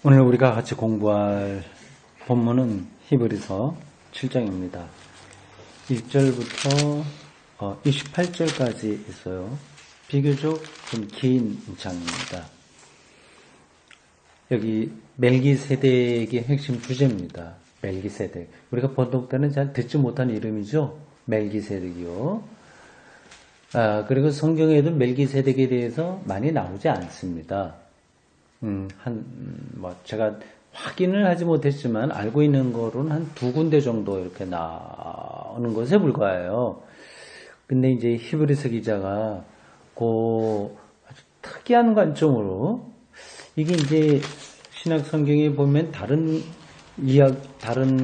오늘 우리가 같이 공부할 본문은 히브리서 7장입니다. 1절부터 28절까지 있어요. 비교적 좀 긴 장입니다. 여기 멜기세덱의 핵심 주제입니다. 멜기세덱. 우리가 번독 때는 잘 듣지 못한 이름이죠. 멜기세덱이요. 그리고 성경에도 멜기세덱에 대해서 많이 나오지 않습니다. 제가 확인을 하지 못했지만 알고 있는 거로는 한 두 군데 정도 이렇게 나오는 것에 불과해요. 근데 이제 히브리서 기자가 아주 특이한 관점으로 이게 이제 신약 성경에 보면 다른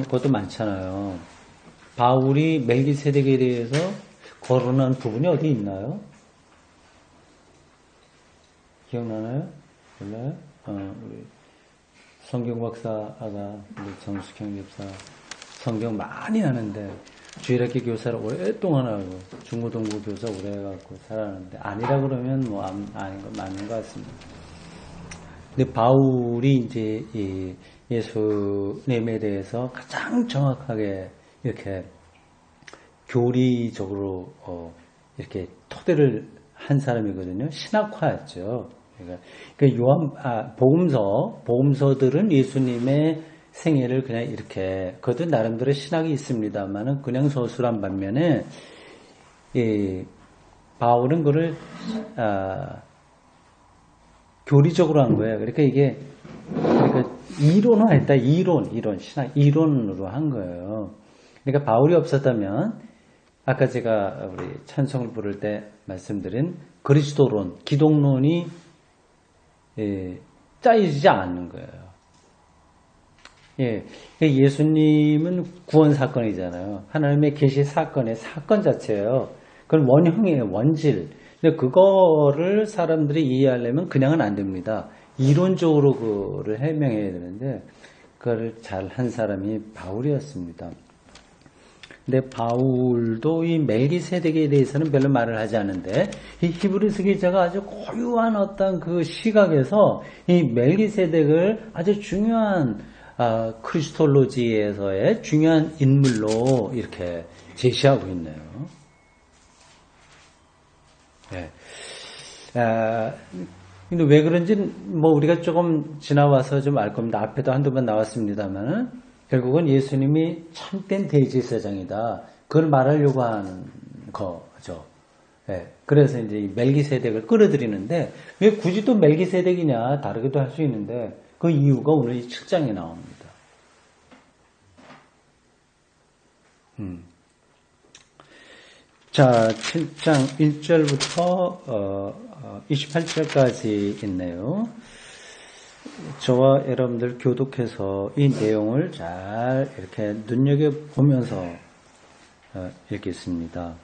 것도 많잖아요. 바울이 멜기세덱에 대해서 거론한 부분이 어디 있나요? 기억나나요? 몰라요? 우리 성경 박사가 우리 정숙형 집사 성경 많이 하는데 주일학교 교사를 오랫동안 하고 중고등부 교사 오래 해갖고 살았는데 아니라 그러면 뭐 아닌 거 맞는 것 같습니다. 근데 바울이 이제 이 예수님에 대해서 가장 정확하게 이렇게 교리적으로 이렇게 토대를 한 사람이거든요. 신학화였죠. 그러니까 복음서들은 예수님의 생애를 그냥 이렇게, 그것도 나름대로 신학이 있습니다만은 그냥 서술한 반면에, 바울은 그걸, 교리적으로 한 거예요. 그러니까 이론화했다. 신학, 이론으로 한 거예요. 그러니까 바울이 없었다면, 아까 제가 우리 찬송을 부를 때 말씀드린 그리스도론, 기독론이 짜여지지 않는 거예요. 예수님은 구원 사건이잖아요. 하나님의 계시 사건의 사건 자체예요. 그건 원형이에요. 원질. 근데 그거를 사람들이 이해하려면 그냥은 안 됩니다. 이론적으로 그거를 해명해야 되는데 그거를 잘 한 사람이 바울이었습니다. 근데 바울도 이 멜기세덱에 대해서는 별로 말을 하지 않는데 이 히브리서 기자가 아주 고유한 어떤 그 시각에서 이 멜기세덱을 아주 중요한 크리스톨로지에서의 중요한 인물로 이렇게 제시하고 있네요. 근데 왜 그런지 뭐 우리가 조금 지나와서 좀 알 겁니다. 앞에도 한두 번 나왔습니다만은 결국은 예수님이 참된 대제사장이다. 그걸 말하려고 하는 거죠. 그래서 이제 멜기세덱을 끌어들이는데 왜 굳이 또 멜기세덱이냐 다르기도 할 수 있는데 그 이유가 오늘 이 7장에 나옵니다. 자, 7장 1절부터 28절까지 있네요. 저와 여러분들 교독해서 이 내용을 잘 이렇게 눈여겨보면서 읽겠습니다.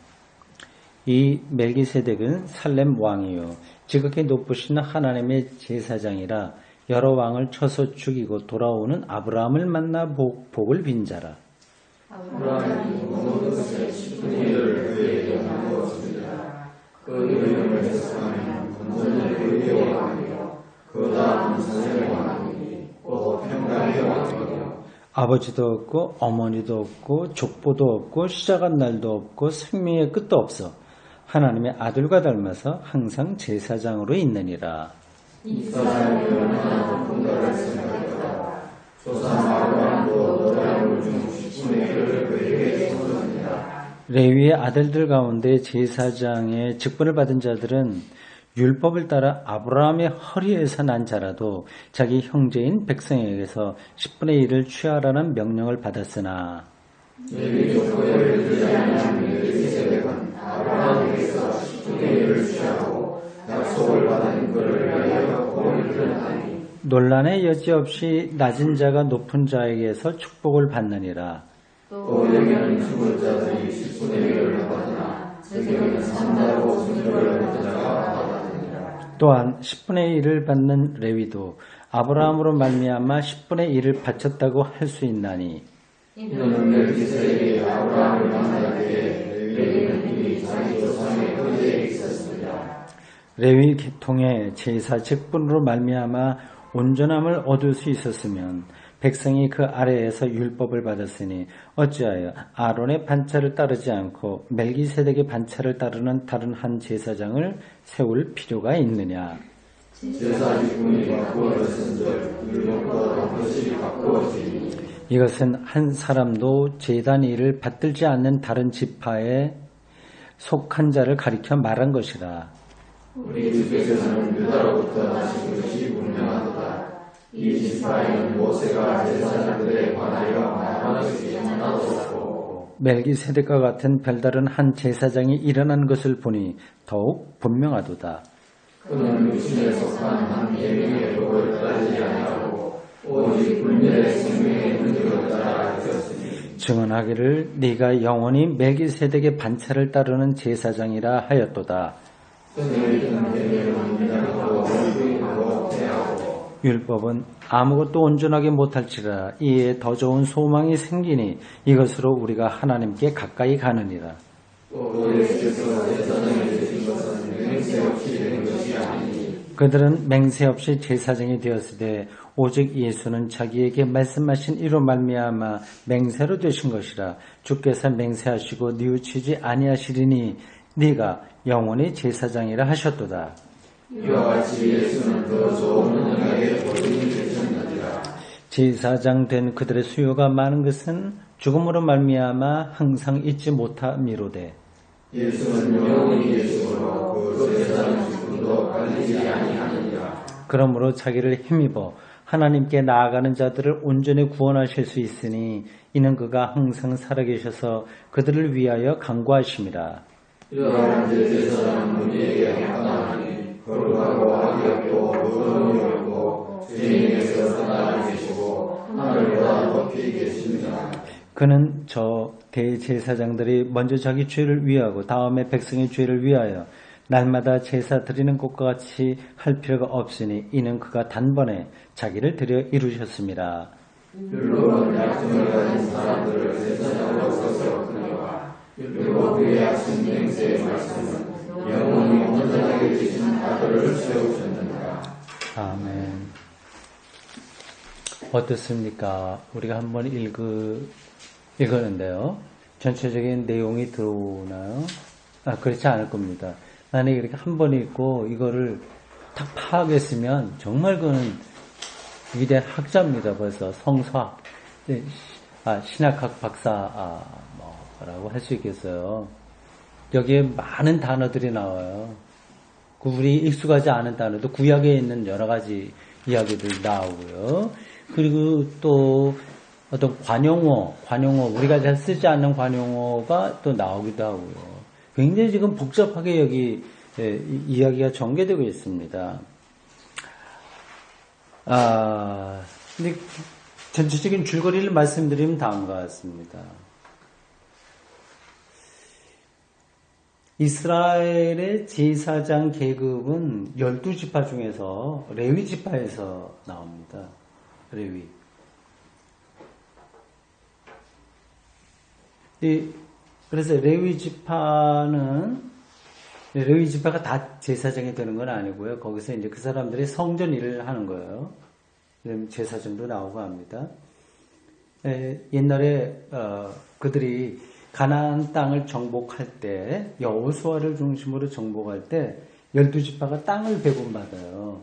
이 멜기세덱은 살렘 왕이요 지극히 높으신 하나님의 제사장이라 여러 왕을 쳐서 죽이고 돌아오는 아브라함을 만나 복을 빈 자라. 아브라함이 모든 것의 10분의 1을 그에게 나누었습니다. 그 이름을 해석하면 본전의 의의 왕이요 그 다음 살렘 왕이니 곧 평강의 왕이요 아버지도 없고 어머니도 없고 족보도 없고 시작한 날도 없고 생명의 끝도 없어 하나님의 아들과 닮아서 항상 제사장으로 있느니라. 이 사람이 얼마나 높은 것을 생각했다. 조상 아브라함도 노량물 중 10분의 1을 그에게 줬습니다. 레위의 아들들 가운데 제사장의 직분을 받은 자들은 율법을 따라 아브라함의 허리에서 난 자라도 자기 형제인 백성에게서 10분의 1을 취하라는 명령을 받았으나 레위 족보에 들지 아니한 멜기세덱은 아브라함에게서 10분의 1을 취하고 약속을 받은 그를 위하여 복을 드렸나니 논란의 여지 없이 낮은 자가 높은 자에게서 축복을 받느니라. 또 여기는 죽은 자들이 10분의 1을 받으나 저기는 산다고 증거를 받은 자가 받았느니라. 또한 10분의 1을 받는 레위도 아브라함으로 말미암아 10분의 1을 바쳤다고 할 수 있나니 이는 멜기세덱이 아브라함을 만날 때에 레위는 이미 자기 조상의 허리에 있었습니다. 레위 계통의 제사 직분으로 말미암아 온전함을 얻을 수 있었으면 백성이 그 아래에서 율법을 받았으니 어찌하여 아론의 반차를 따르지 않고 멜기세덱의 반차를 따르는 다른 한 제사장을 세울 필요가 있느냐. 제사 기쁨이 바꾸어졌은즉 율법과 반드시 바꾸어지니 이것은 한 사람도 제단 일을 받들지 않는 다른 지파에 속한 자를 가리켜 말한 것이라. 우리 주께서는 유다로부터 나신 것이 분명하도다. 이 지파에는 모세가 제사장들에 관하여 말한 것이 하나도 없고 멜기세덱과 같은 별다른 한 제사장이 일어난 것을 보니 더욱 분명하도다. 그는 육신에 속한 한 예명의 법을 따르지 아니하고 오직 불멸의 생명의 은혜를 따라 하였으니 증언하기를 네가 영원히 멜기세덱의 반차를 따르는 제사장이라 하였도다. 그는 예명은 미련하고 불의하고 패하고 율법은 아무것도 온전하게 못할지라 이에 더 좋은 소망이 생기니 이것으로 우리가 하나님께 가까이 가느니라. 또 우리 주께서 제사장이 되신 것은 맹세 없이 된 것이 아니니 그들은 맹세 없이 제사장이 되었으되 오직 예수는 자기에게 말씀하신 이로 말미암아 맹세로 되신 것이라. 주께서 맹세하시고 뉘우치지 아니하시리니 네가 영원히 제사장이라 하셨도다. 이와 같이 예수는 더 좋은 언약의 보증이 되셨느니라. 제사장 된 그들의 수요가 많은 것은 죽음으로 말미암아 항상 잊지 못함이로되 예수는 영원히 계시므로 그 제사장 기쁨도 갈리지 아니하느니라. 그러므로 자기를 힘입어 하나님께 나아가는 자들을 온전히 구원하실 수 있으니 이는 그가 항상 살아계셔서 그들을 위하여 간구하심이라. 이러한 제사장은 우리에게 합당하니 거룩하고 악이 없고 무덤이 없고 죄인에게서 떠나 계시고 하늘보다 높이 계십니다. 그는 저 대제사장들이 먼저 자기 죄를 위하고 다음에 백성의 죄를 위하여 날마다 제사 드리는 것과 같이 할 필요가 없으니 이는 그가 단번에 자기를 드려 이루셨습니다. 율법은 약점을 가진 사람들을 제사장으로 세웠거니와 율법 위에 하신 맹세의 말씀은 영원히 온전하게 되신 아들을 세우셨느니라. 아멘. 어떻습니까? 우리가 한번 읽었는데요. 전체적인 내용이 들어오나요? 그렇지 않을 겁니다. 만약에 이렇게 한 번 읽고 이거를 딱 파악했으면 정말 그는 위대한 학자입니다. 벌써 성서학, 신학학 박사, 뭐라고 할 수 있겠어요. 여기에 많은 단어들이 나와요. 우리 익숙하지 않은 단어도 구약에 있는 여러 가지 이야기들 나오고요. 그리고 또 어떤 관용어, 우리가 잘 쓰지 않는 관용어가 또 나오기도 하고요. 굉장히 지금 복잡하게 여기 이야기가 전개되고 있습니다. 근데 전체적인 줄거리를 말씀드리면 다음과 같습니다. 이스라엘의 제사장 계급은 12지파 중에서 레위 지파에서 나옵니다. 레위. 그래서 레위 지파가 다 제사장이 되는 건 아니고요. 거기서 이제 그 사람들이 성전 일을 하는 거예요. 제사장도 나오고 합니다. 옛날에 그들이 가나안 땅을 정복할 때 여호수아를 중심으로 정복할 때 12지파가 땅을 배분받아요.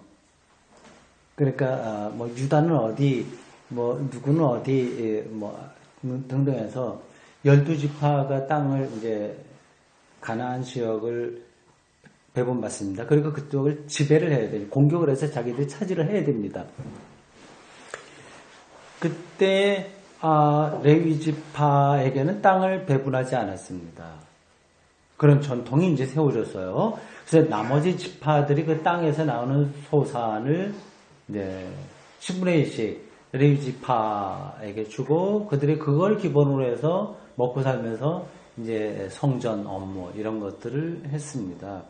그러니까 뭐 유다는 어디, 뭐 누구는 어디, 뭐 등등 해서 12지파가 땅을 이제 가나안 지역을 배분받습니다. 그리고 그쪽을 지배를 해야 돼요. 공격을 해서 자기들이 차지를 해야 됩니다. 그때 레위 지파에게는 땅을 배분하지 않았습니다. 그런 전통이 이제 세워졌어요. 그래서 나머지 지파들이 그 땅에서 나오는 소산을 이제 10분의 1씩 레위 지파에게 주고 그들이 그걸 기본으로 해서 먹고 살면서 이제 성전 업무 이런 것들을 했습니다.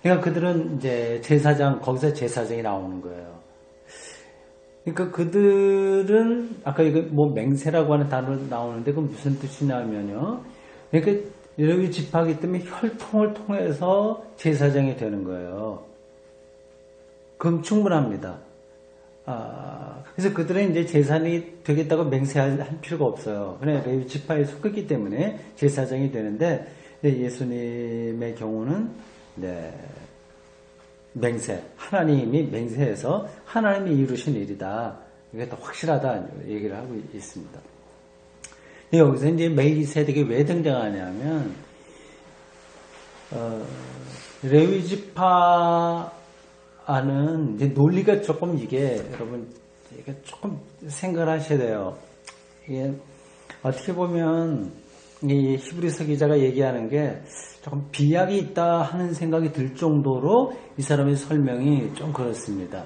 그러니까 그들은 이제 거기서 제사장이 나오는 거예요. 그러니까 그들은 아까 이거 뭐 맹세라고 하는 단어 나오는데 그건 무슨 뜻이냐면요. 그러니까 레위 지파이기 때문에 혈통을 통해서 제사장이 되는 거예요. 그럼 충분합니다. 그래서 그들은 이제 제사장이 되겠다고 맹세할 필요가 없어요. 그냥 레위 지파에 속했기 때문에 제사장이 되는데, 예수님의 경우는, 네, 하나님이 맹세해서 하나님이 이루신 일이다. 이게 더 확실하다 얘기를 하고 있습니다. 여기서 이제 멜기세덱이 왜 등장하냐면, 레위 지파는 이제 논리가 조금 여러분, 이게 조금 생각을 하셔야 돼요. 이게 어떻게 보면, 이 히브리서 기자가 얘기하는 게 조금 비약이 있다 하는 생각이 들 정도로 이 사람의 설명이 좀 그렇습니다.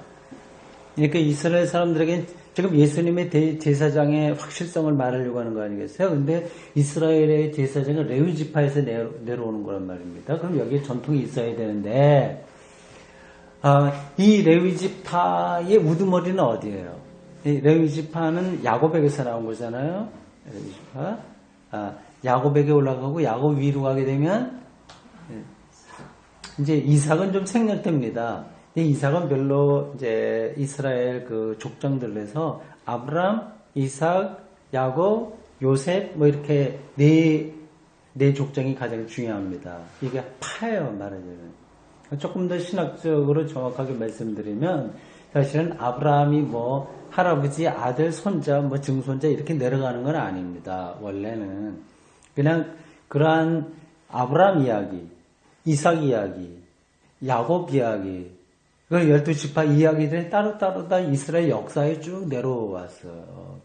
그러니까 이스라엘 사람들에게 지금 예수님의 제사장의 확실성을 말하려고 하는 거 아니겠어요? 근데 이스라엘의 제사장은 레위 지파에서 내려오는 거란 말입니다. 그럼 여기에 전통이 있어야 되는데, 이 레위 지파의 우두머리는 어디예요? 이 레위 지파는 야곱에게서 나온 거잖아요. 레위 지파. 야곱에게 올라가고 야곱 위로 가게 되면 이제 이삭은 좀 생략됩니다. 이삭은 별로 이제 이스라엘 그 족장들에서 아브람, 이삭, 야곱, 요셉 뭐 이렇게 네 족장이 가장 중요합니다. 이게 파예요, 말하자면. 조금 더 신학적으로 정확하게 말씀드리면 사실은 아브라함이 뭐 할아버지, 아들, 손자, 뭐 증손자 이렇게 내려가는 건 아닙니다. 원래는 그냥 그러한 아브라함 이야기, 이삭 이야기, 야곱 이야기, 그 12지파 이야기들이 따로따로 다 이스라엘 역사에 쭉 내려왔어요.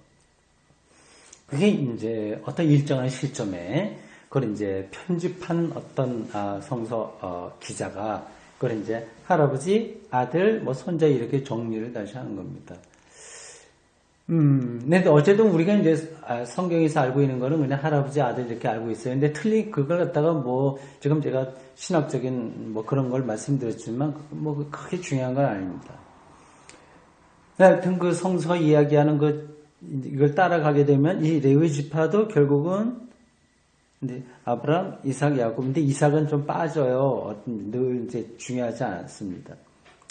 그게 이제 어떤 일정한 시점에 그걸 이제 편집한 어떤 성서 기자가 그걸 이제 할아버지, 아들, 뭐 손자 이렇게 정리를 다시 하는 겁니다. 근데 어쨌든 우리가 이제 성경에서 알고 있는 거는 그냥 할아버지, 아들 이렇게 알고 있어요. 근데 그걸 갖다가 뭐 지금 제가 신학적인 뭐 그런 걸 말씀드렸지만 뭐 크게 중요한 건 아닙니다. 하여튼 그 성서 이야기하는 이걸 따라가게 되면 이 레위 지파도 결국은 근데 아브람, 이삭, 야곱. 근데 이삭은 좀 빠져요. 늘 이제 중요하지 않습니다.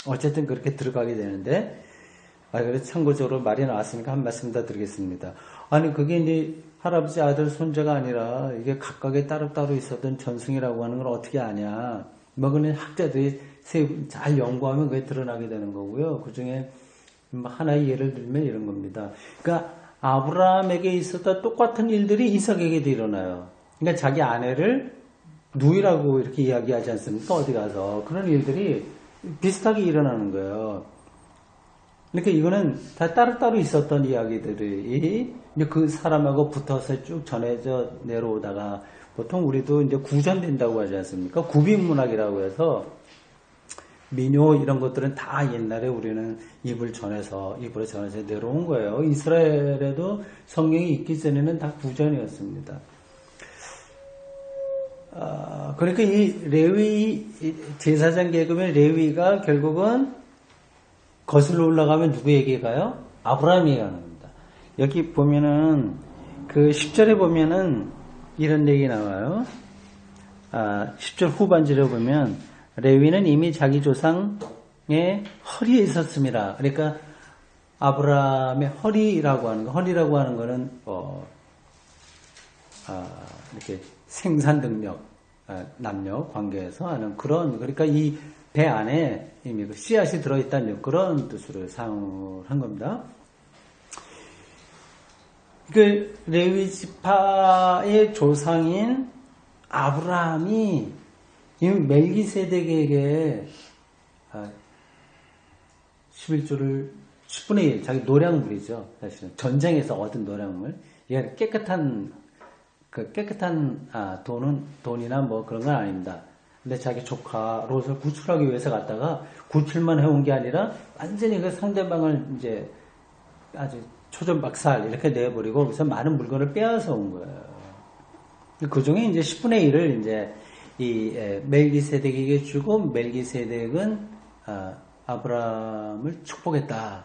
어쨌든 그렇게 들어가게 되는데, 그래서 참고적으로 말이 나왔으니까 한 말씀 더 드리겠습니다. 아니, 그게 이제 할아버지, 아들, 손자가 아니라 이게 각각에 따로따로 있었던 전승이라고 하는 걸 어떻게 아냐. 뭐, 그는 학자들이 잘 연구하면 그게 드러나게 되는 거고요. 그 중에 하나의 예를 들면 이런 겁니다. 그러니까 아브라함에게 있었던 똑같은 일들이 이삭에게도 일어나요. 그러니까 자기 아내를 누이라고 이렇게 이야기하지 않습니까? 어디 가서. 그런 일들이 비슷하게 일어나는 거예요. 그러니까 이거는 다 따로따로 있었던 이야기들이 이제 그 사람하고 붙어서 쭉 전해져 내려오다가 보통 우리도 이제 구전된다고 하지 않습니까? 구빈문학이라고 해서 민요 이런 것들은 다 옛날에 우리는 입으로 전해서 내려온 거예요. 이스라엘에도 성경이 있기 전에는 다 구전이었습니다. 그러니까 이 레위, 제사장 계급의 레위가 결국은 거슬러 올라가면 누구에게 가요? 아브라함에게 가는 겁니다. 여기 보면은, 그 10절에 보면은 이런 얘기 나와요. 10절 후반절에 보면, 레위는 이미 자기 조상의 허리에 있었습니다. 그러니까 아브라함의 허리라고 하는 거는, 이렇게 생산 능력, 남녀 관계에서 하는 그러니까 이 배 안에 이미 그 씨앗이 들어있다는 그런 뜻으로 사용을 한 겁니다. 그 레위 지파의 조상인 아브라함이 이미 멜기세덱에게 11조를 10분의 1, 자기 노량물이죠. 사실은 전쟁에서 얻은 노량물. 이게 깨끗한 돈이나 뭐 그런 건 아닙니다. 근데 자기 조카 롯을 구출하기 위해서 갔다가 구출만 해온 게 아니라 완전히 그 상대방을 이제 아주 초전박살 이렇게 내버리고 그래서 많은 물건을 빼앗아 온 거예요. 그 중에 이제 10분의 1을 이제 이 멜기세덱에게 주고 멜기세덱은 아브라함을 축복했다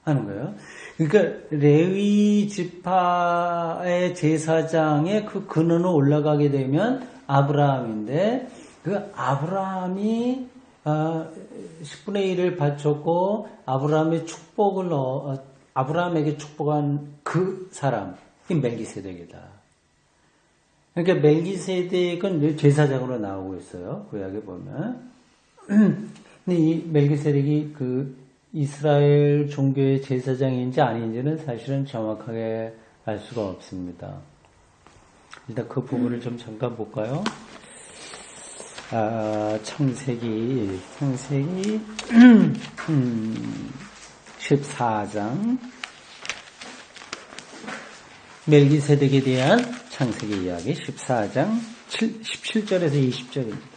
하는 거예요. 그러니까 레위 지파의 제사장의 그 근원으로 올라가게 되면 아브라함인데 그 아브라함이 10분의 1을 바쳤고 아브라함에게 축복한 그 사람이 멜기세덱이다. 그러니까 멜기세덱은 제사장으로 나오고 있어요. 구약에 보면. 근데 이 멜기세덱이 그 이스라엘 종교의 제사장인지 아닌지는 사실은 정확하게 알 수가 없습니다. 일단 그 부분을 좀 잠깐 볼까요? 창세기 14장 멜기세덱에 대한 창세기 이야기 14장 17절에서 20절입니다.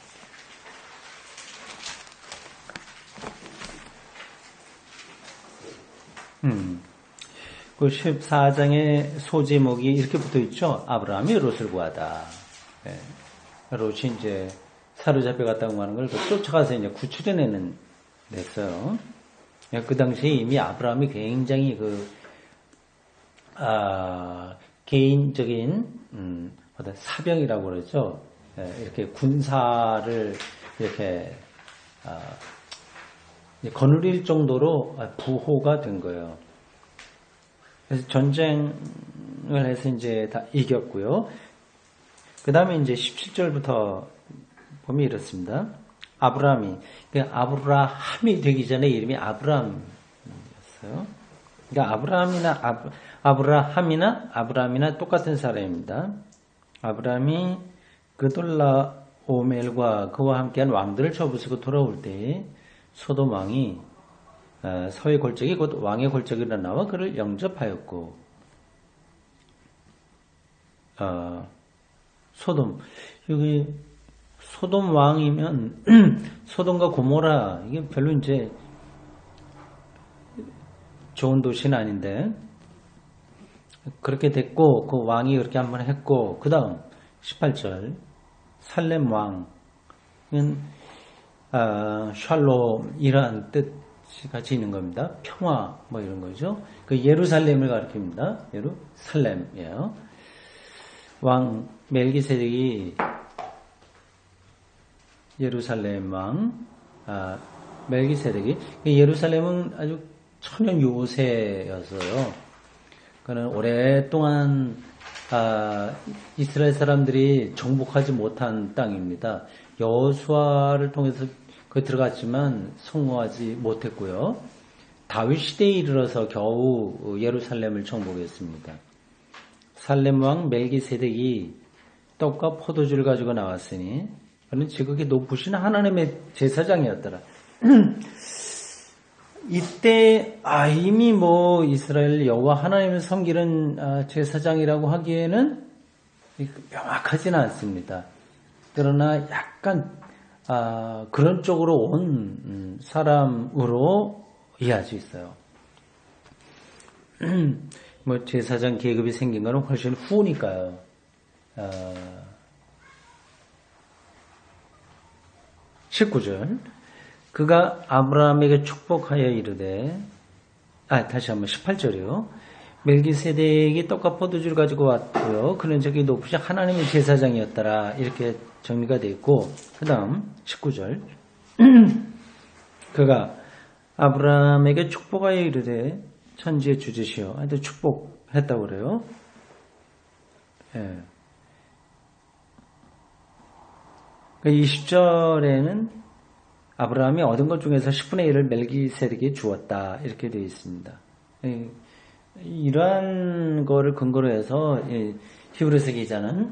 그 14장의 소제목이 이렇게 붙어 있죠. 아브라함이 롯을 구하다. 네. 롯이 이제 사로잡혀 갔다고 하는 걸 쫓아가서 이제 구출해내는 냈어요. 그 당시에 이미 아브라함이 굉장히 개인적인 어떤 사병이라고 그러죠. 이렇게 군사를 이렇게 거느릴 정도로 부호가 된 거예요. 그래서 전쟁을 해서 이제 다 이겼고요. 그 다음에 이제 17절부터 보면 이렇습니다. 아브라함이 되기 전에 이름이 아브라함이었어요. 그러니까 아브라함이나 똑같은 사람입니다. 아브라함이 그돌라오멜과 그와 함께한 왕들을 쳐부수고 돌아올 때 소돔 왕이 서의 골짜기 곧 왕의 골짜기로 나와 그를 영접하였고 여기 소돔 왕이면 소돔과 고모라 이게 별로 이제 좋은 도시는 아닌데 그렇게 됐고 그 왕이 그렇게 한번 했고 그 다음 18절 살렘 왕은 샬롬이라는 뜻이 같이 있는 겁니다. 평화 뭐 이런 거죠. 그 예루살렘을 가리킵니다. 예루살렘이에요. 왕 멜기세덱이 예루살렘 왕 멜기세덱이 예루살렘은 아주 천연 요새였어요. 그는 오랫동안 이스라엘 사람들이 정복하지 못한 땅입니다. 여호수아를 통해서 들어갔지만 성공하지 못했고요. 다윗 시대에 이르러서 겨우 예루살렘을 정복했습니다. 살렘 왕 멜기세덱이 떡과 포도주를 가지고 나왔으니 그는 지극히 높으신 하나님의 제사장이었더라. 이때 이미 이스라엘 여호와 하나님을 섬기는 제사장이라고 하기에는 명확하지는 않습니다. 그러나 약간 그런 쪽으로 온 사람으로 이해할 수 있어요. 제사장 계급이 생긴 거는 훨씬 후니까요. 19절 그가 아브라함에게 축복하여 이르되 다시 한번 18절이요. 멜기세덱이 떡과 포도주를 가지고 왔고요. 그는 저기 높으신 하나님의 제사장이었더라. 이렇게 정리가 되어 있고 그 다음 19절 그가 아브라함에게 축복하여 이르되 천지의 주제시여 하여튼 축복했다고 그래요. 예. 20절에는 아브라함이 얻은 것 중에서 10분의 1을 멜기세덱에게 주었다. 이렇게 되어 있습니다. 이러한 거를 근거로 해서 히브리서 기자는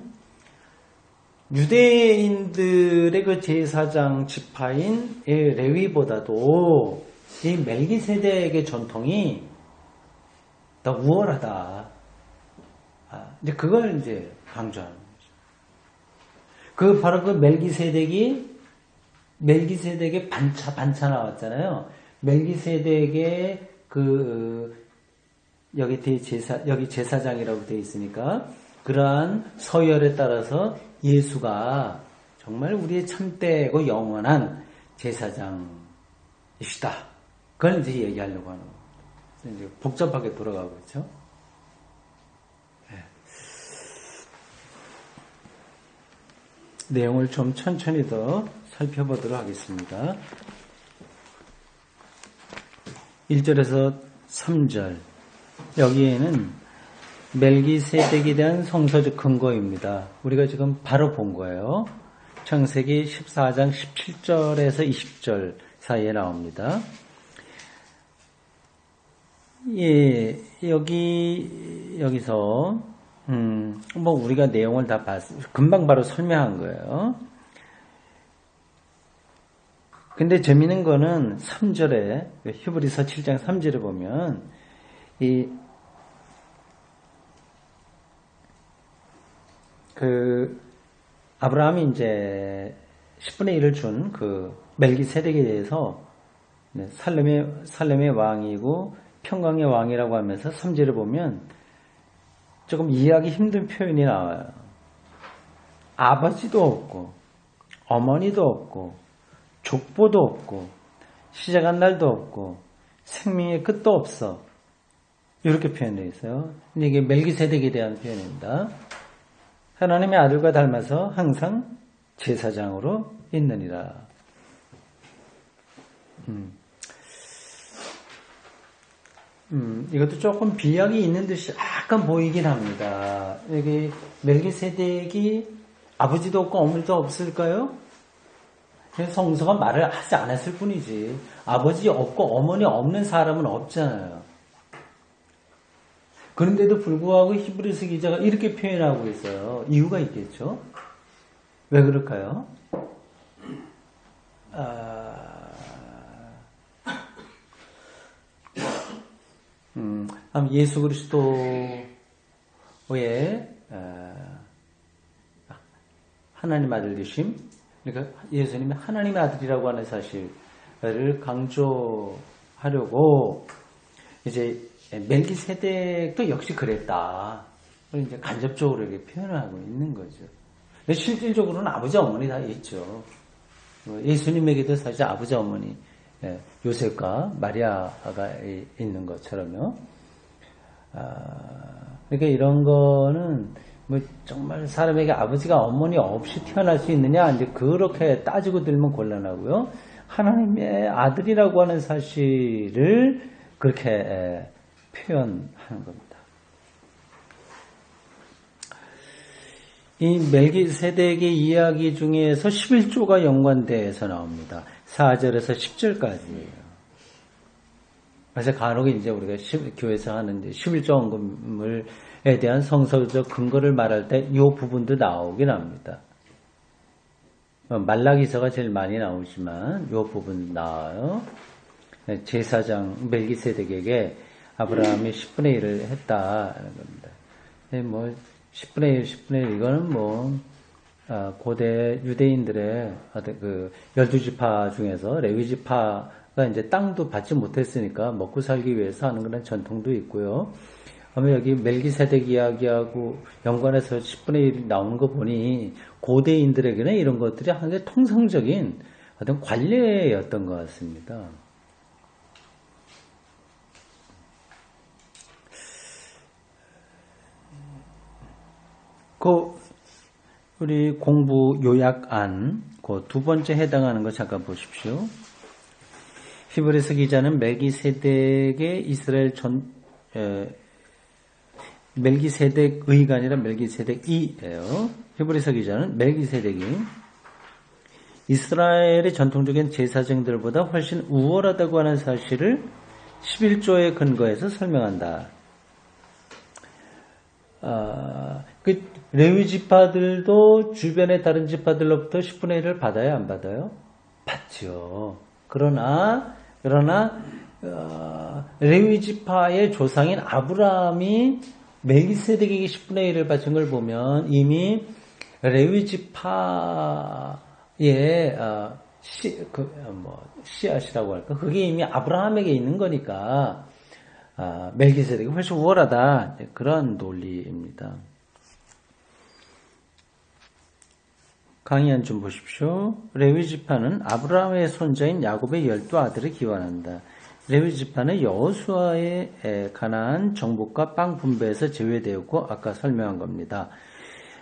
유대인들의 그 제사장 지파인 레위보다도 이 멜기세덱의 전통이 더 우월하다. 이제 그걸 이제 강조하는 거죠. 바로 그 멜기세덱의 반차 나왔잖아요. 멜기세덱의 여기 제사장이라고 되어 있으니까 그러한 서열에 따라서 예수가 정말 우리의 참되고 영원한 제사장이시다. 그걸 이제 얘기하려고 하는 겁니다. 이제 복잡하게 돌아가고 있죠. 내용을 좀 천천히 더 살펴보도록 하겠습니다. 1절에서 3절 여기에는 멜기세덱에 대한 성서적 근거입니다. 우리가 지금 바로 본 거예요. 창세기 14장 17절에서 20절 사이에 나옵니다. 예, 여기서 뭐 우리가 내용을 다 금방 바로 설명한 거예요. 근데 재미있는 거는 3절에 히브리서 7장 3절에 보면 아브라함이 이제 10분의 1을 준 그 멜기세덱에 대해서 살렘의 왕이고 평강의 왕이라고 하면서 3절에 보면 조금 이해하기 힘든 표현이 나와요. 아버지도 없고 어머니도 없고 족보도 없고 시작한 날도 없고 생명의 끝도 없어. 이렇게 표현되어 있어요. 근데 이게 멜기세덱에 대한 표현입니다. 하나님의 아들과 닮아서 항상 제사장으로 있느니라. 이것도 조금 비약이 있는 듯이 약간 보이긴 합니다. 여기 멜기세덱이 아버지도 없고 어머니도 없을까요? 성서가 말을 하지 않았을 뿐이지 아버지 없고 어머니 없는 사람은 없잖아요. 그런데도 불구하고 히브리서 기자가 이렇게 표현하고 있어요. 이유가 있겠죠? 왜 그럴까요? 예수 그리스도의 하나님 아들 되심, 그러니까 예수님이 하나님의 아들이라고 하는 사실을 강조하려고 이제 멜기세덱도 역시 그랬다. 이제 간접적으로 이렇게 표현을 하고 있는 거죠. 근데 실질적으로는 아버지 어머니 다 있죠. 예수님에게도 사실 아버지 어머니 요셉과 마리아가 있는 것처럼요. 그러니까 이런 거는 뭐 정말 사람에게 아버지가 어머니 없이 태어날 수 있느냐 이제 그렇게 따지고 들면 곤란하고요. 하나님의 아들이라고 하는 사실을 그렇게 표현하는 겁니다. 이 멜기세덱의 이야기 중에서 11조가 연관돼서 나옵니다. 4절에서 10절까지예요. 그래서 간혹 이제 우리가 교회에서 하는데 11조 헌금에 대한 성서적 근거를 말할 때 이 부분도 나오긴 합니다. 말라기서가 제일 많이 나오지만 이 부분 나와요. 제사장 멜기세덱에게 아브라함이 10분의 1을 했다는 겁니다. 뭐 10분의 1, 10분의 1 이거는 뭐 고대 유대인들의 그 12지파 중에서 레위지파가 이제 땅도 받지 못했으니까 먹고 살기 위해서 하는 그런 전통도 있고요. 그러면 여기 멜기세덱 이야기하고 연관해서 10분의 1이 나오는 거 보니 고대인들에게는 이런 것들이 한게 통상적인 어떤 관례였던 것 같습니다. 우리 공부 요약안, 그 두 번째 해당하는 거 잠깐 보십시오. 히브리서 기자는 멜기세덱의 이스라엘 멜기세덱의가 아니라 멜기세덱이에요. 히브리서 기자는 멜기세덱이 이스라엘의 전통적인 제사장들보다 훨씬 우월하다고 하는 사실을 11조에 근거해서 설명한다. 레위 지파들도 주변의 다른 지파들로부터 10분의 1을 받아요, 안 받아요? 받죠. 그러나 레위 지파의 조상인 아브라함이 멜기세덱에게 10분의 1을 바친 걸 보면 이미 레위 지파의 씨앗이라고 할까? 그게 이미 아브라함에게 있는 거니까 멜기세덱이 훨씬 우월하다. 그런 논리입니다. 강의한 좀 보십시오. 레위 지파는 아브라함의 손자인 야곱의 12아들을 기원한다. 레위 지파는 여호수아의 가나안 정복과 빵 분배에서 제외되었고 아까 설명한 겁니다.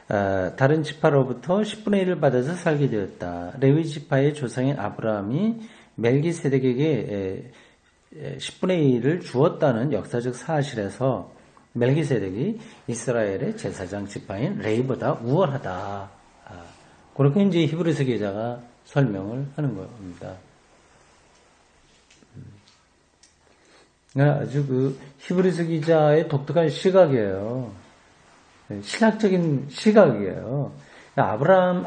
다른 지파로부터 10분의 1을 받아서 살게 되었다. 레위 지파의 조상인 아브라함이 멜기세덱에게 10분의 1을 주었다는 역사적 사실에서 멜기세덱이 이스라엘의 제사장 지파인 레위보다 우월하다. 그렇게 이제 히브리서 기자가 설명을 하는 겁니다. 아주 그 히브리서 기자의 독특한 시각이에요. 신학적인 시각이에요. 아브라함,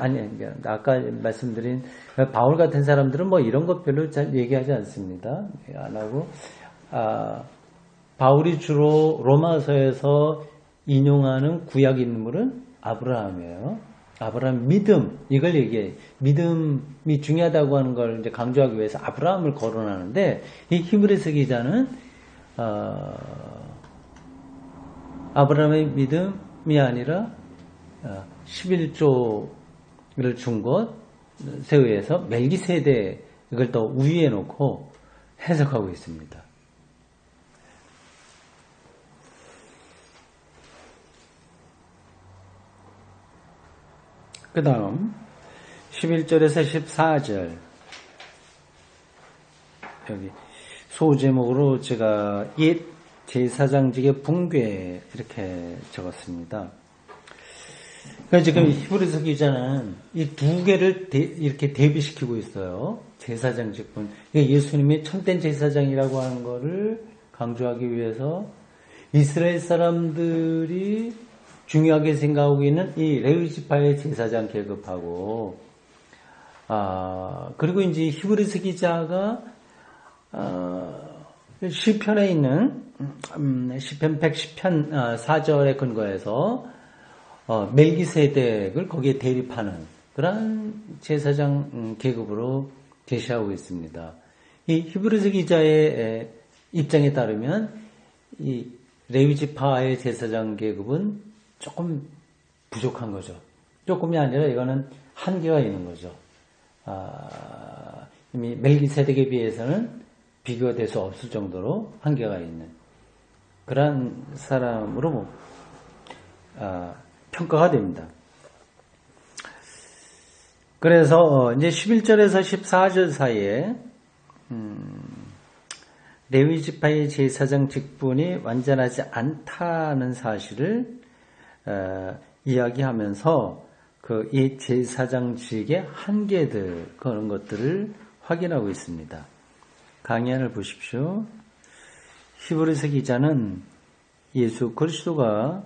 아까 말씀드린 바울 같은 사람들은 뭐 이런 것 별로 잘 얘기하지 않습니다. 안 하고, 바울이 주로 로마서에서 인용하는 구약 인물은 아브라함이에요. 아브라함 믿음, 이걸 얘기해. 믿음이 중요하다고 하는 걸 이제 강조하기 위해서 아브라함을 거론하는데, 이 히브리서 기자는, 아브라함의 믿음이 아니라, 11조를 준 것에 의해서 멜기세덱을 더 우위에 놓고 해석하고 있습니다. 그 다음 11절에서 14절 여기 소제목으로 제가 옛 제사장직의 붕괴 이렇게 적었습니다. 그러니까 지금 히브리서 기자는 이 두 개를 이렇게 대비시키고 있어요. 제사장직분. 그러니까 예수님이 참된 제사장이라고 하는 것을 강조하기 위해서 이스라엘 사람들이 중요하게 생각하고 있는 이 레위 지파의 제사장 계급하고, 그리고 이제 히브리서 기자가, 시편에 있는, 시편 110편 4절에 근거해서, 멜기세덱을 거기에 대립하는 그러한 제사장 계급으로 제시하고 있습니다. 이 히브리서 기자의 입장에 따르면, 이 레위 지파의 제사장 계급은 조금 부족한 거죠. 조금이 아니라 이거는 한계가 있는 거죠. 이미 멜기세덱에 비해서는 비교가 될 수 없을 정도로 한계가 있는 그런 사람으로 평가가 됩니다. 그래서 이제 11절에서 14절 사이에 레위 지파의 제사장 직분이 완전하지 않다는 사실을 이야기하면서 이 제사장직의 한계들 그런 것들을 확인하고 있습니다. 강연을 보십시오. 히브리서 기자는 예수 그리스도가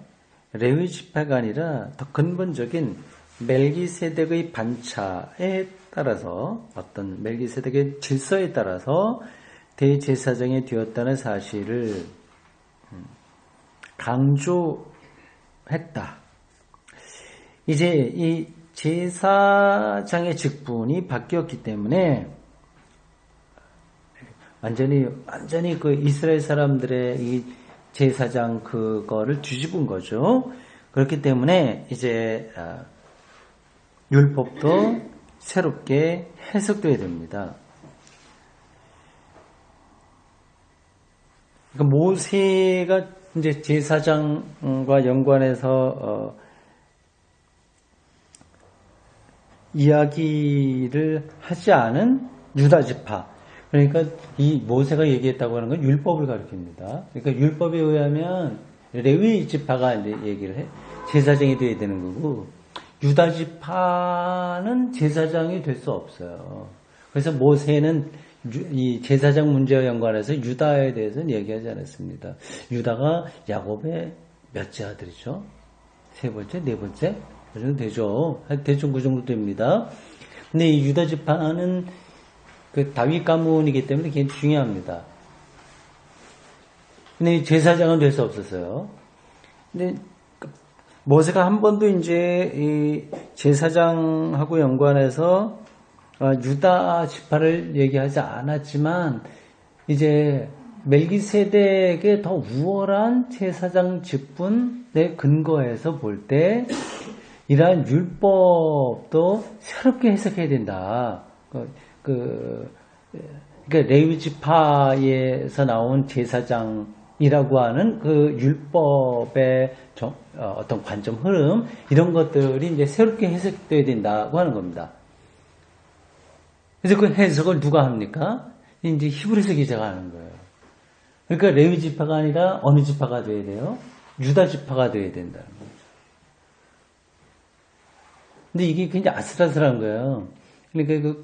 레위 지파가 아니라 더 근본적인 멜기세덱의 반차에 따라서 어떤 멜기세덱의 질서에 따라서 대제사장이 되었다는 사실을 강조했다. 이제 이 제사장의 직분이 바뀌었기 때문에 완전히 그 이스라엘 사람들의 이 제사장 그거를 뒤집은 거죠. 그렇기 때문에 이제 율법도 새롭게 해석돼야 됩니다. 그러니까 모세가 이제 제사장과 연관해서 이야기를 하지 않은 유다 지파. 그러니까 이 모세가 얘기했다고 하는 건 율법을 가리킵니다. 그러니까 율법에 의하면 레위 지파가 이제 얘기를 해. 제사장이 돼야 되는 거고, 유다 지파는 제사장이 될 수 없어요. 그래서 모세는 이 제사장 문제와 연관해서 유다에 대해서는 얘기하지 않았습니다. 유다가 야곱의 몇째 아들이죠? 세 번째, 네 번째? 그 정도 되죠. 대충 그 정도 됩니다. 근데 이 유다 지파는 그 다윗 가문이기 때문에 굉장히 중요합니다. 근데 제사장은 될 수 없었어요. 근데 모세가 한 번도 이제 이 제사장하고 연관해서 유다 지파를 얘기하지 않았지만 이제 멜기세덱의 더 우월한 제사장 직분에 근거해서 볼 때 이러한 율법도 새롭게 해석해야 된다. 그러니까 레위 지파에서 나온 제사장 이라고 하는 그 율법의 어떤 관점, 흐름, 이런 것들이 이제 새롭게 해석되어야 된다고 하는 겁니다. 그래서 그 해석을 누가 합니까? 이제 히브리서 기자가 하는 거예요. 그러니까 레위 지파가 아니라 어느 지파가 돼야 돼요? 유다 지파가 돼야 된다는 거죠. 근데 이게 굉장히 아슬아슬한 거예요. 그러니까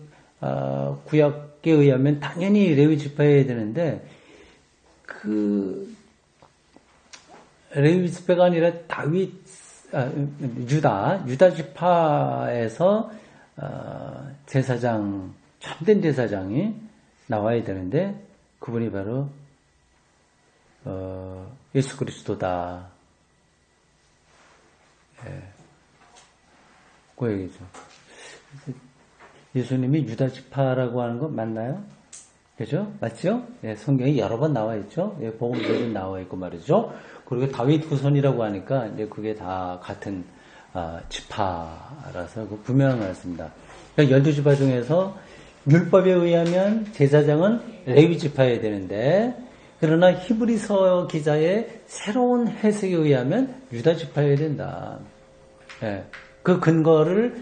구약에 의하면 당연히 레위 지파여야 되는데, 레위 지파가 아니라 유다 지파에서 제사장, 참된 제사장이 나와야 되는데, 그분이 바로 예수 그리스도다. 예. 그 얘기죠. 예수님이 유다 지파라고 하는 거 맞나요? 그죠? 맞죠? 예, 성경에 여러 번 나와 있죠? 예, 복음서에 나와 있고 말이죠. 그리고 다윗 후손이라고 하니까 이제 그게 다 같은 지파라서 분명한 것 같습니다. 그러니까 12지파 중에서 율법에 의하면 제사장은 레위 지파여야 되는데, 그러나 히브리서 기자의 새로운 해석에 의하면 유다 지파여야 된다. 예, 그 근거의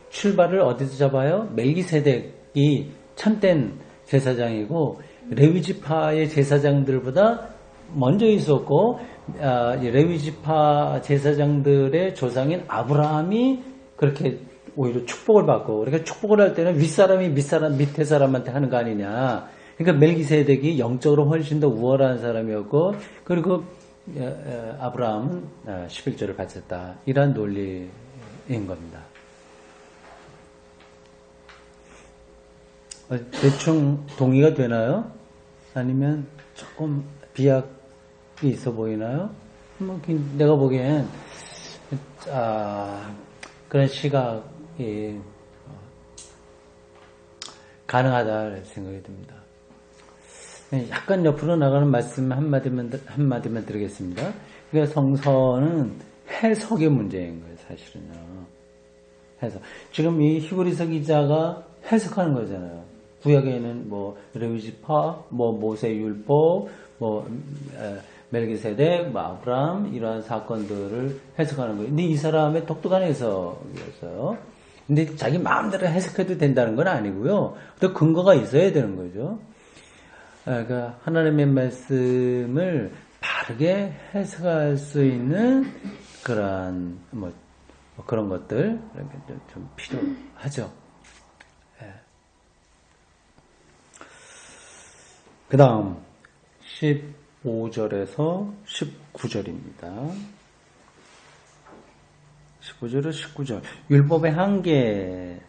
출발을 어디서 잡아요? 멜기세덱이 참된 제사장이고, 레위지파의 제사장들보다 먼저 있었고, 레위지파 제사장들의 조상인 아브라함이 그렇게 오히려 축복을 받고, 그러니까 축복을 할 때는 윗사람이 밑에 사람한테 하는 거 아니냐. 그러니까 멜기세덱이 영적으로 훨씬 더 우월한 사람이었고, 그리고 아브라함은 11조를 바쳤다. 이런 논리인 겁니다. 대충 동의가 되나요? 아니면 조금 비약이 있어 보이나요? 내가 보기엔 그런 시각이 가능하다 생각이 듭니다. 약간 옆으로 나가는 말씀 한마디만 드리겠습니다. 그러니까 성서는 해석의 문제인 거예요, 사실은요. 해석. 지금 이 히브리서 기자가 해석하는 거잖아요. 구약에는 레위지파, 모세율법, 멜기세덱, 아브라함 이러한 사건들을 해석하는 거예요. 근데 이 사람의 독특한 해석이었어요. 근데 자기 마음대로 해석해도 된다는 건 아니고요. 또 근거가 있어야 되는 거죠. 그러니까 하나님의 말씀을 바르게 해석할 수 있는 그런 그런 것들 좀 필요하죠. 그 다음 15절에서 19절입니다. 15절에서 19절 율법의 한계예요.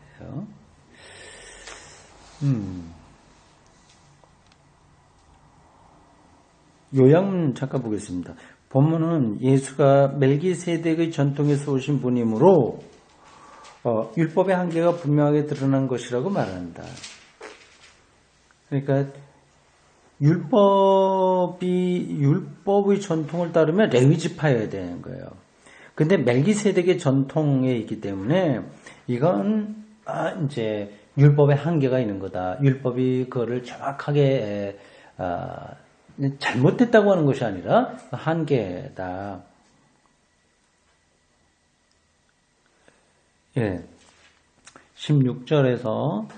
요약 잠깐 보겠습니다. 본문은 예수가 멜기세덱의 전통에서 오신 분이므로 율법의 한계가 분명하게 드러난 것이라고 말한다. 그러니까 율법의 전통을 따르면 레위지파여야 되는 거예요. 근데 멜기세덱의 전통에 있기 때문에 이건 이제 율법의 한계가 있는 거다. 율법이 그거를 정확하게 잘못됐다고 하는 것이 아니라 한계다. 예. 16절에서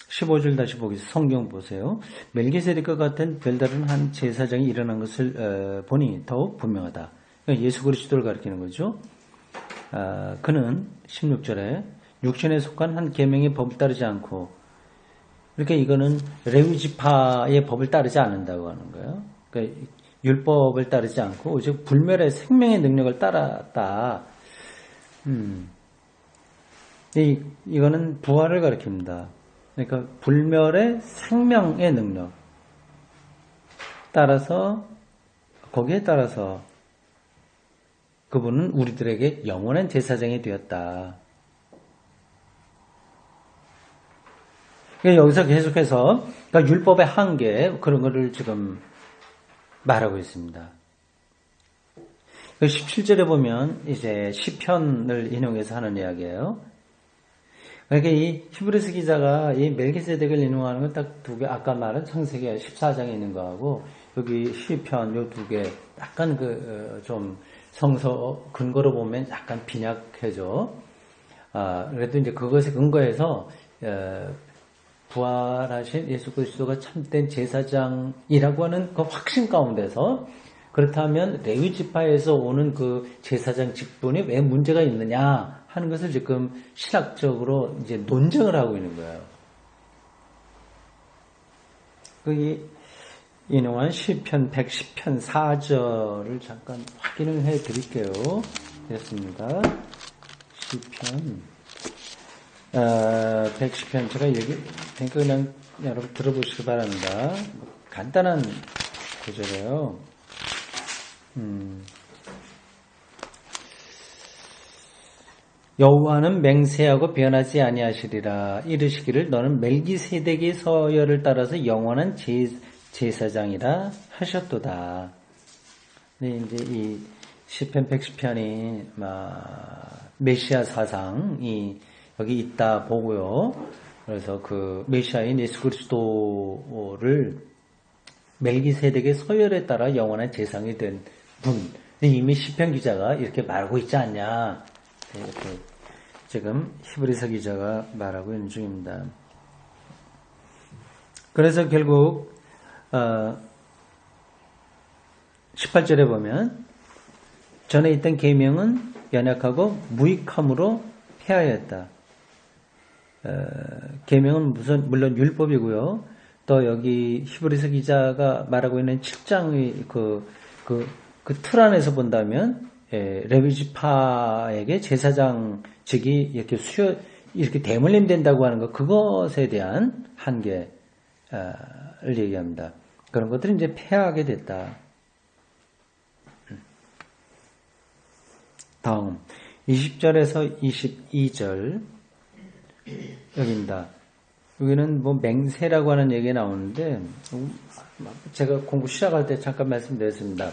15절 다시 보겠습니다. 성경 보세요. 멜기세덱과 같은 별다른 한 제사장이 일어난 것을 보니 더욱 분명하다. 그러니까 예수 그리스도를 가리키는 거죠. 그는 16절에 육신에 속한 한 계명의 법을 따르지 않고, 그러니까 이거는 레위 지파의 법을 따르지 않는다고 하는 거예요. 그러니까 율법을 따르지 않고 오직 불멸의 생명의 능력을 따랐다. 이거는 부활을 가리킵니다. 그러니까 불멸의 생명의 능력 거기에 따라서 그분은 우리들에게 영원한 제사장이 되었다. 여기서 계속해서 그러니까 율법의 한계 그런 거를 지금 말하고 있습니다. 17절에 보면 이제 시편을 인용해서 하는 이야기예요. 그러니까 이 히브리서 기자가 이 멜기세덱을 인용하는 건 딱 두 개, 아까 말한 창세기 14장에 있는 거하고 여기 시편 요 두 개 약간 좀 성서 근거로 보면 약간 빈약해져. 그래도 이제 그것에 근거해서 부활하신 예수 그리스도가 참된 제사장이라고 하는 그 확신 가운데서 그렇다면 레위 지파에서 오는 그 제사장 직분이 왜 문제가 있느냐 하는 것을 지금 신학적으로 이제 논쟁을 하고 있는 거예요. 그 인용한 시편 110편 4절을 잠깐 확인을 해 드릴게요. 됐습니다. 시편 110편 제가 여기 그냥 여러분 들어보시기 바랍니다. 간단한 구절이에요. 여호와는 맹세하고 변하지 아니하시리라. 이르시기를 너는 멜기세덱의 서열을 따라서 영원한 제사장이라 하셨도다. 네, 이제 이 시편 110편이 메시아 사상이 여기 있다 보고요. 그래서 그 메시아인 예수 그리스도를 멜기세덱의 서열에 따라 영원한 제사장이 된 분. 이미 시편 기자가 이렇게 말하고 있지 않냐. 이렇게 지금 히브리서 기자가 말하고 있는 중입니다. 그래서 결국 18절에 보면 전에 있던 계명은 연약하고 무익함으로 폐하였다. 계명은 물론 율법이고요. 또 여기 히브리서 기자가 말하고 있는 7장의 그 틀 안에서 본다면 레위 지파에게 제사장직이 이렇게 대물림된다고 하는 것, 그것에 대한 한계를 얘기합니다. 그런 것들이 이제 폐하게 됐다. 다음 20절에서 22절 여기입니다. 여기는 뭐 맹세라고 하는 얘기가 나오는데 제가 공부 시작할 때 잠깐 말씀드렸습니다.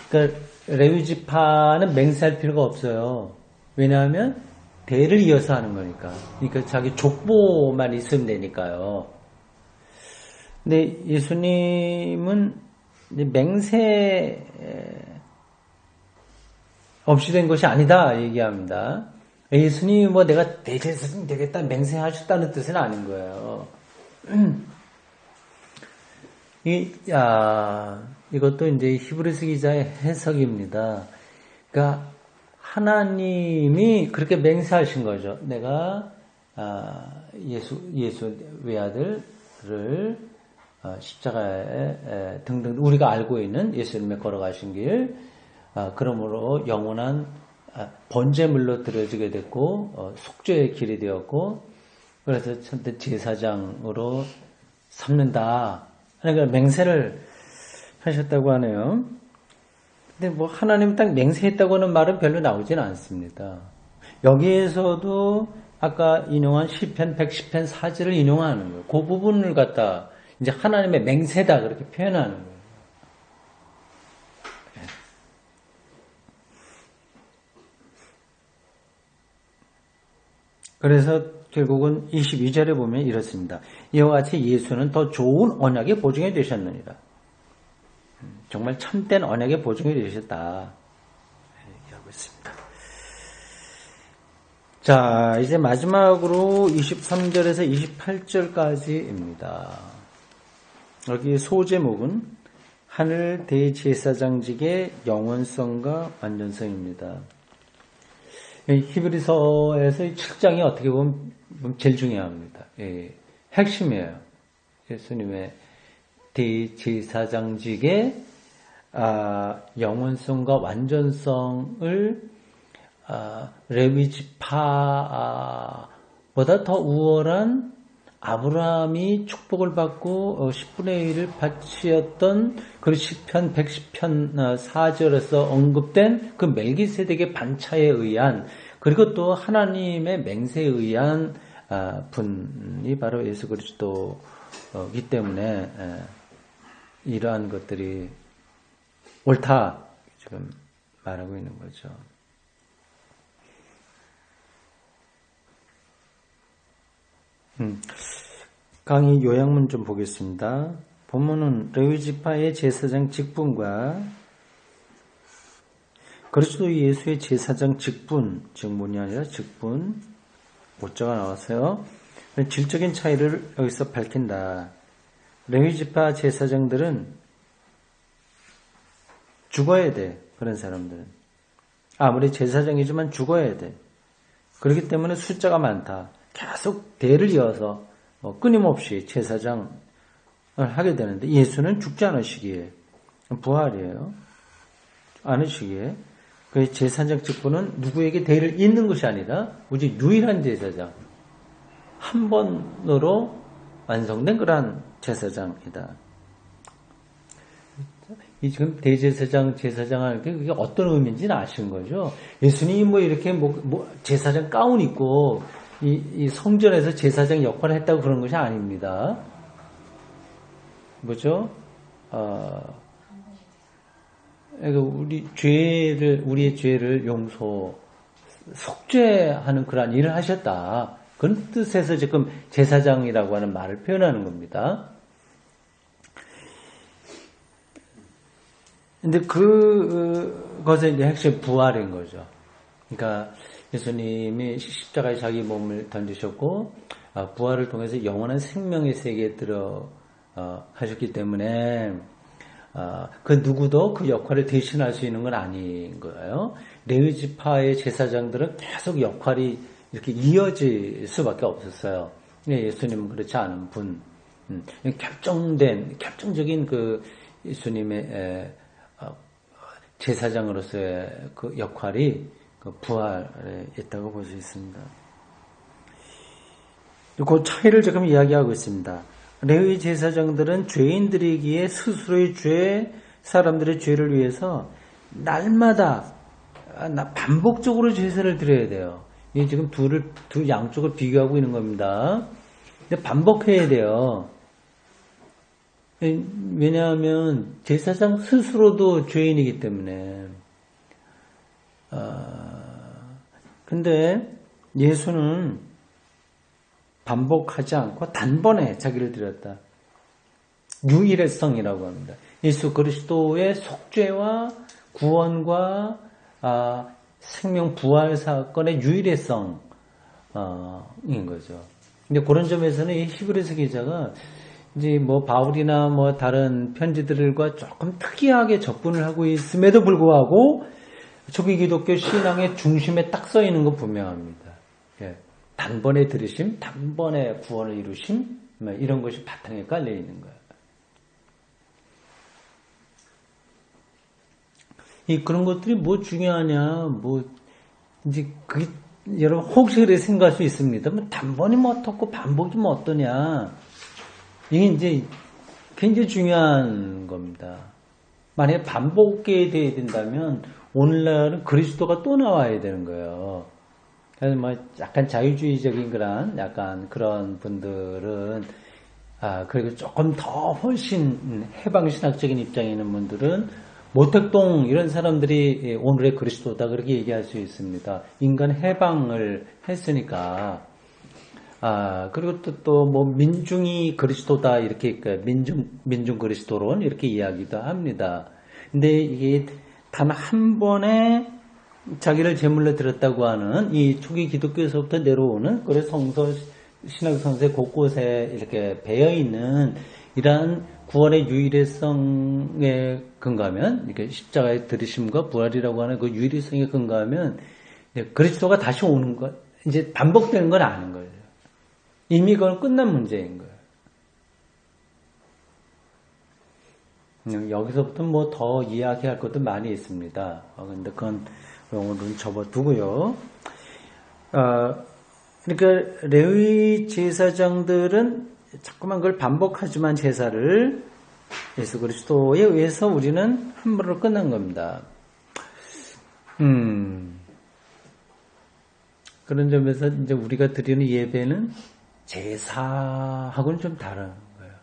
그러니까 레위 지파는 맹세할 필요가 없어요. 왜냐하면 대를 이어서 하는 거니까. 그러니까 자기 족보만 있으면 되니까요. 근데 예수님은 맹세 없이 된 것이 아니다 얘기합니다. 예수님이 뭐 내가 대제사장 되겠다 맹세하셨다는 뜻은 아닌 거예요. 이것도 이제 히브리서 기자의 해석입니다. 그러니까 하나님이 그렇게 맹세하신 거죠. 내가 예수 외아들을 십자가에 등등 우리가 알고 있는 예수님의 걸어가신 길, 그러므로 영원한 번제물로 드려지게 됐고 속죄의 길이 되었고 그래서 참된 제사장으로 삼는다. 그러니까 맹세를 하셨다고 하네요. 근데 뭐 하나님 딱 맹세했다고 하는 말은 별로 나오진 않습니다. 여기에서도 아까 인용한 시편 110편 4절을 인용하는 거예요. 그 부분을 갖다 이제 하나님의 맹세다 그렇게 표현하는 거예요. 그래서 결국은 22절에 보면 이렇습니다. 이와 같이 예수는 더 좋은 언약의 보증이 되셨느니라. 정말 참된 언약의 보증이 되셨다. 얘기하고 있습니다. 자, 이제 마지막으로 23절에서 28절까지입니다. 여기 소제목은 하늘 대제사장직의 영원성과 완전성입니다. 히브리서에서 7장이 어떻게 보면 제일 중요합니다. 핵심이에요. 예수님의 대제사장직의 영원성과 완전성을 레위 지파보다 더 우월한 아브라함이 축복을 받고 10분의 1을 바치었던 그 시편 110편 4절에서 언급된 그 멜기세덱의 반차에 의한 그리고 또 하나님의 맹세에 의한 분이 바로 예수 그리스도이기 때문에 이러한 것들이 옳다 지금 말하고 있는 거죠. 강의 요약문 좀 보겠습니다. 본문은 레위 지파의 제사장 직분과 그리스도 예수의 제사장 직분, 직분이 아니라 직분, 모자가 나왔어요. 질적인 차이를 여기서 밝힌다. 레위 지파 제사장들은 죽어야 돼. 그런 사람들은. 아무리 제사장이지만 죽어야 돼. 그렇기 때문에 숫자가 많다. 계속 대를 이어서 끊임없이 제사장을 하게 되는데 예수는 죽지 않으시기에 부활이에요. 않으시기에 그 제사장 직분은 누구에게 대를 잇는 것이 아니라 오직 유일한 제사장 한 번으로 완성된 그러한 제사장이다. 이 지금 대제사장, 제사장 할 때 그게 어떤 의미인지는 아시는 거죠? 예수님이 뭐 이렇게 제사장 가운 입고 이 성전에서 제사장 역할을 했다고 그런 것이 아닙니다. 뭐죠? 우리의 죄를 속죄하는 그러한 일을 하셨다. 그런 뜻에서 지금 제사장이라고 하는 말을 표현하는 겁니다. 근데 그것의 이제 핵심 부활인 거죠. 그러니까 예수님이 십자가에 자기 몸을 던지셨고 부활을 통해서 영원한 생명의 세계에 하셨기 때문에 그 누구도 그 역할을 대신할 수 있는 건 아닌 거예요. 레위 지파의 제사장들은 계속 역할이 이렇게 이어질 수밖에 없었어요. 예수님은 그렇지 않은 분, 결정적인 그 예수님의 제사장으로서의 그 역할이 그 부활에 있다고 볼 수 있습니다. 그 차이를 지금 이야기하고 있습니다. 레위 제사장들은 죄인들이기에 스스로의 사람들의 죄를 위해서 날마다 반복적으로 제사를 드려야 돼요. 이 지금 두 양쪽을 비교하고 있는 겁니다. 근데 반복해야 돼요. 왜냐하면 제사장 스스로도 죄인이기 때문에. 근데 예수는 반복하지 않고 단번에 자기를 드렸다. 유일성이라고 합니다. 예수 그리스도의 속죄와 구원과 생명 부활 사건의 유일성인 거죠. 근데 그런 점에서는 이 히브리서 기자가 이제 뭐 바울이나 뭐 다른 편지들과 조금 특이하게 접근을 하고 있음에도 불구하고 초기 기독교 신앙의 중심에 딱 써 있는 거 분명합니다. 예. 단번에 들으심, 단번에 구원을 이루심, 이런 것이 바탕에 깔려 있는 거예요. 그런 것들이 뭐 중요하냐, 이제 그게 여러분 혹시 그렇게 생각할 수 있습니다. 단번이 뭐 어떻고 반복이 뭐 어떠냐. 이게 이제 굉장히 중요한 겁니다. 만약에 반복해야 된다면 오늘날은 그리스도가 또 나와야 되는 거예요. 그래서 뭐 약간 자유주의적인 약간 그런 분들은 그리고 조금 더 훨씬 해방신학적인 입장에 있는 분들은 모택동 이런 사람들이 오늘의 그리스도다 그렇게 얘기할 수 있습니다. 인간 해방을 했으니까. 그리고 또 뭐 민중이 그리스도다 이렇게 민중 그리스도론 이렇게 이야기도 합니다. 근데 이게 단 한 번에 자기를 제물로 드렸다고 하는 이 초기 기독교에서부터 내려오는 그래서 성서 신학 성서에 곳곳에 이렇게 배어 있는 이러한 구원의 유일성에 근거하면 이렇게 십자가의 들으심과 부활이라고 하는 그 유일성에 근거하면 그리스도가 다시 오는 것 이제 반복되는 건 아닌 거예요. 이미 그건 끝난 문제인 거예요. 여기서부터 뭐 더 이야기할 것도 많이 있습니다. 근데 그건 오늘은 접어두고요. 그러니까 레위 제사장들은 자꾸만 그걸 반복하지만 제사를 예수 그리스도에 의해서 우리는 한 번으로 끝난 겁니다. 그런 점에서 이제 우리가 드리는 예배는 제사하고는 좀 다른 거예요.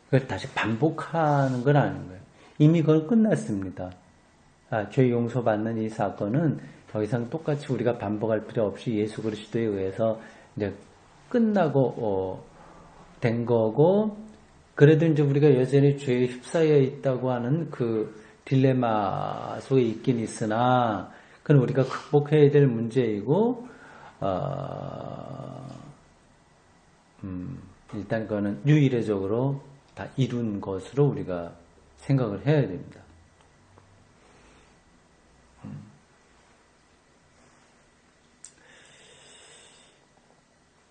그걸 다시 반복하는 건 아닌 거예요. 이미 그건 끝났습니다. 죄 용서받는 이 사건은 더 이상 똑같이 우리가 반복할 필요 없이 예수 그리스도에 의해서 이제 끝나고 된 거고, 그래도 이제 우리가 여전히 죄에 휩싸여 있다고 하는 그 딜레마 속에 있긴 있으나, 그건 우리가 극복해야 될 문제이고, 일단 그거는 유일적으로 다 이룬 것으로 우리가 생각을 해야 됩니다.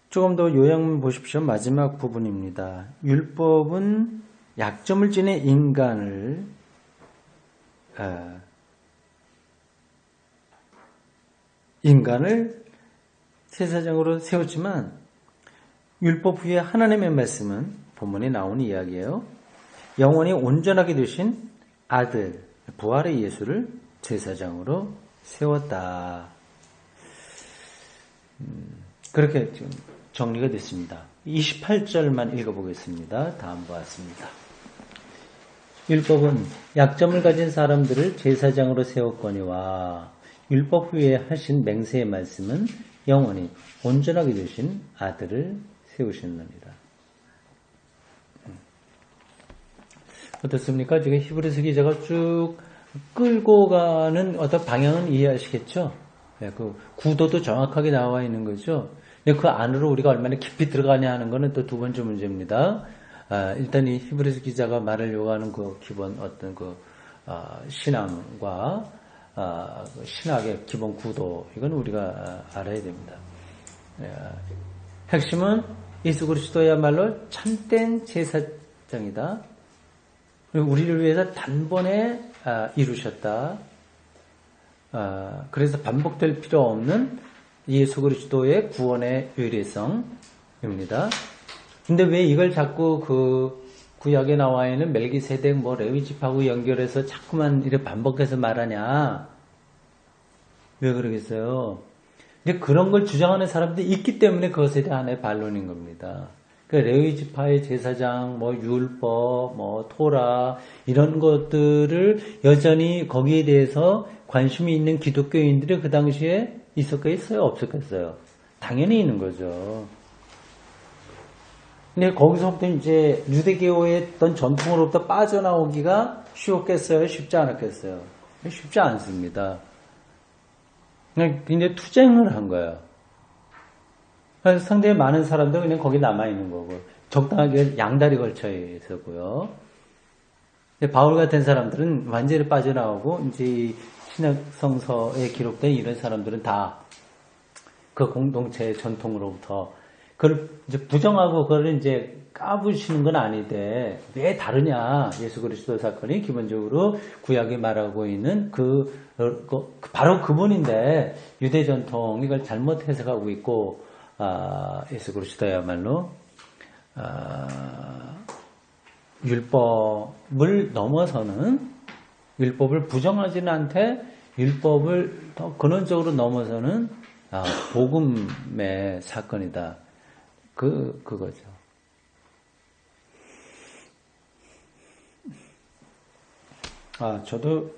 조금 더 요약만 보십시오. 마지막 부분입니다. 율법은 약점을 지닌 인간을 제사장으로 세웠지만 율법 후에 하나님의 말씀은 본문에 나오는 이야기예요. 영원히 온전하게 되신 아들, 부활의 예수를 제사장으로 세웠다. 그렇게 지금 정리가 됐습니다. 28절만 읽어보겠습니다. 다음과 같습니다. 율법은 약점을 가진 사람들을 제사장으로 세웠거니와 율법 후에 하신 맹세의 말씀은 영원히 온전하게 되신 아들을 세우셨느니라. 어떻습니까? 지금 히브리서 기자가 쭉 끌고 가는 어떤 방향은 이해하시겠죠? 네, 그 구도도 정확하게 나와 있는 거죠. 그 안으로 우리가 얼마나 깊이 들어가냐 하는 것은 또 두 번째 문제입니다. 일단 이 히브리서 기자가 말을 요구하는 그 기본 어떤 신앙과 신학의 기본 구도, 이건 우리가 알아야 됩니다. 핵심은 예수 그리스도야말로 참된 제사장이다. 그리고 우리를 위해서 단번에 이루셨다. 그래서 반복될 필요 없는 예수 그리스도의 구원의 의례성입니다. 근데 왜 이걸 자꾸 그 구약에 나와 있는 멜기세덱 레위 지파하고 연결해서 자꾸만 이렇게 반복해서 말하냐? 왜 그러겠어요? 근데 그런 걸 주장하는 사람들이 있기 때문에 그것에 대한 하나의 반론인 겁니다. 그 레위 지파의 제사장, 율법, 토라 이런 것들을 여전히 거기에 대해서 관심이 있는 기독교인들이 그 당시에 있었겠어요? 없었겠어요? 당연히 있는 거죠. 근데 거기서부터 이제 유대교의 어떤 전통으로부터 빠져나오기가 쉬웠겠어요? 쉽지 않았겠어요? 쉽지 않습니다. 그냥 굉장히 투쟁을 한 거예요. 그래서 상당히 많은 사람들 그냥 거기 남아있는 거고, 적당하게 양다리 걸쳐 있었고요. 근데 바울 같은 사람들은 완전히 빠져나오고, 이제 신약성서에 기록된 이런 사람들은 다 그 공동체의 전통으로부터 그걸 이제 부정하고 그걸 이제 까부시는 건 아닌데 왜 다르냐? 예수 그리스도 사건이 기본적으로 구약이 말하고 있는 바로 그분인데 유대 전통 이걸 잘못 해석하고 있고 예수 그리스도야말로 율법을 넘어서는 율법을 부정하지는 않되 율법을 더 근원적으로 넘어서는 복음의 사건이다. 그거죠. 저도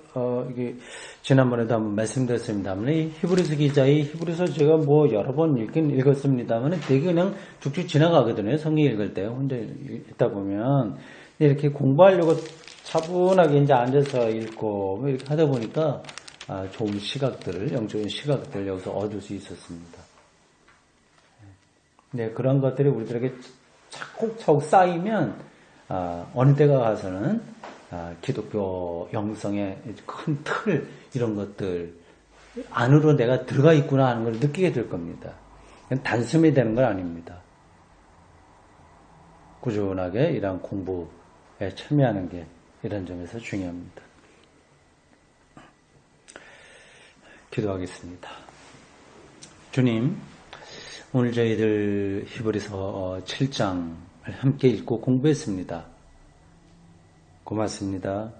이게 지난번에도 한번 말씀드렸습니다만 이 히브리서 기자의 히브리서 제가 여러 번 읽었습니다만 되게 그냥 쭉쭉 지나가거든요. 성경 읽을 때 혼자 읽다 보면 이렇게 공부하려고 차분하게 이제 앉아서 읽고 이렇게 하다 보니까 좋은 시각들을 영적인 시각들을 여기서 얻을 수 있었습니다. 네, 그런 것들이 우리들에게 차곡차곡 쌓이면 어느 때가 가서는 기독교 영성의 큰 틀 이런 것들 안으로 내가 들어가 있구나 하는 걸 느끼게 될 겁니다. 단숨에 되는 건 아닙니다. 꾸준하게 이런 공부에 참여하는 게 이런 점에서 중요합니다. 기도하겠습니다. 주님, 오늘 저희들 히브리서 7장을 함께 읽고 공부했습니다. 고맙습니다.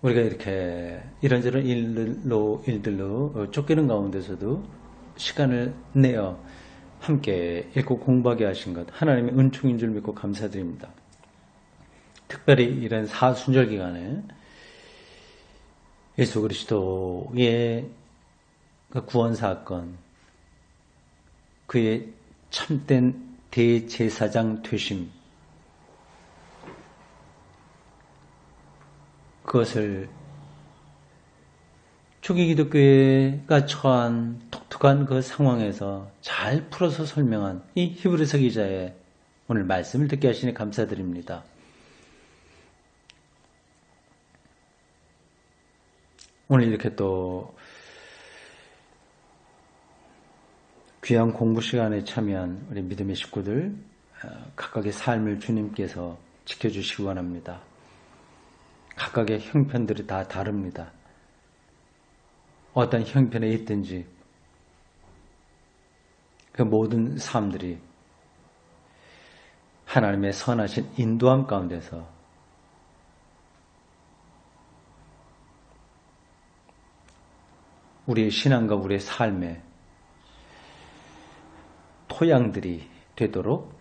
우리가 이렇게 이런저런 일들로 쫓기는 가운데서도 시간을 내어 함께 읽고 공부하게 하신 것 하나님의 은총인 줄 믿고 감사드립니다. 특별히 이런 사순절 기간에 예수 그리스도의 그 구원 사건, 그의 참된 대제사장 되심, 그것을 초기 기독교회가 처한 독특한 그 상황에서 잘 풀어서 설명한 이 히브리서 기자의 오늘 말씀을 듣게 하시니 감사드립니다. 오늘 이렇게 또 귀한 공부 시간에 참여한 우리 믿음의 식구들 각각의 삶을 주님께서 지켜주시기 원합니다. 각각의 형편들이 다 다릅니다. 어떤 형편에 있든지 그 모든 삶들이 하나님의 선하신 인도함 가운데서 우리의 신앙과 우리의 삶의 토양들이 되도록,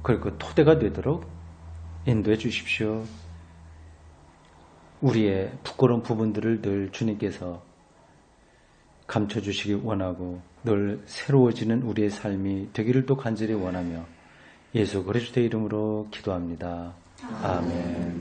그리고 토대가 되도록 인도해 주십시오. 우리의 부끄러운 부분들을 늘 주님께서 감춰주시기 원하고 늘 새로워지는 우리의 삶이 되기를 또 간절히 원하며 예수 그리스도의 이름으로 기도합니다. 아멘.